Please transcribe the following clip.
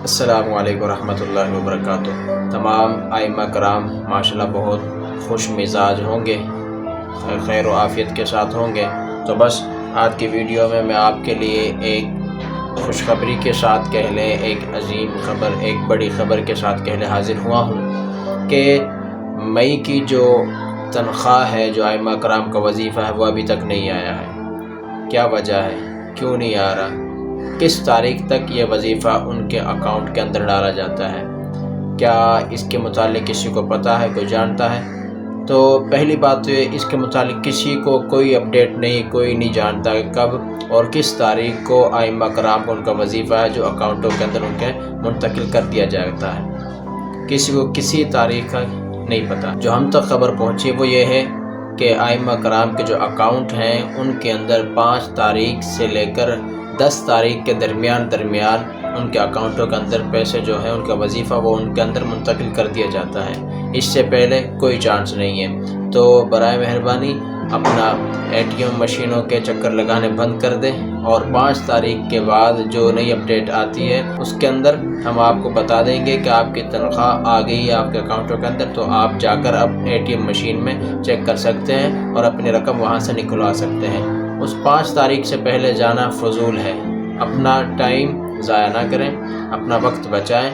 السلام علیکم ورحمۃ اللہ وبرکاتہ۔ تمام ائمہ کرام ماشاءاللہ بہت خوش مزاج ہوں گے، خیر و عافیت کے ساتھ ہوں گے۔ تو بس آج کی ویڈیو میں آپ کے لیے ایک خوشخبری کے ساتھ کہہ لیں، ایک عظیم خبر، ایک بڑی خبر کے ساتھ کہہ لیں حاضر ہوا ہوں کہ مئی کی جو تنخواہ ہے، جو ائمہ کرام کا وظیفہ ہے، وہ ابھی تک نہیں آیا ہے۔ کیا وجہ ہے؟ کیوں نہیں آ رہا؟ کس تاریخ تک یہ وظیفہ ان کے اکاؤنٹ کے اندر ڈالا جاتا ہے؟ کیا اس کے متعلق کسی کو پتہ ہے، کوئی جانتا ہے؟ تو پہلی بات تو یہ، اس کے متعلق کسی کو کوئی اپڈیٹ نہیں، کوئی نہیں جانتا کہ کب اور کس تاریخ کو ائمہ کرام کو ان کا وظیفہ ہے جو اکاؤنٹوں کے اندر ان کے منتقل کر دیا جاتا ہے۔ کسی کو کسی تاریخ کا نہیں پتہ۔ جو ہم تک خبر پہنچی وہ یہ ہے کہ ائمہ کرام کے جو اکاؤنٹ ہیں ان کے اندر 5 تاریخ سے لے کر 10 تاریخ کے درمیان ان کے اکاؤنٹوں کے اندر پیسے جو ہیں ان کا وظیفہ وہ ان کے اندر منتقل کر دیا جاتا ہے۔ اس سے پہلے کوئی چانس نہیں ہے۔ تو برائے مہربانی اپنا ATM مشینوں کے چکر لگانے بند کر دیں، اور 5 تاریخ کے بعد جو نئی اپڈیٹ آتی ہے اس کے اندر ہم آپ کو بتا دیں گے کہ آپ کی تنخواہ آ گئی ہے آپ کے اکاؤنٹوں کے اندر، تو آپ جا کر اب ATM مشین میں چیک کر سکتے ہیں اور اپنی رقم وہاں سے نکلوا سکتے ہیں۔ اس 5 تاریخ سے پہلے جانا فضول ہے۔ اپنا ٹائم ضائع نہ کریں، اپنا وقت بچائیں۔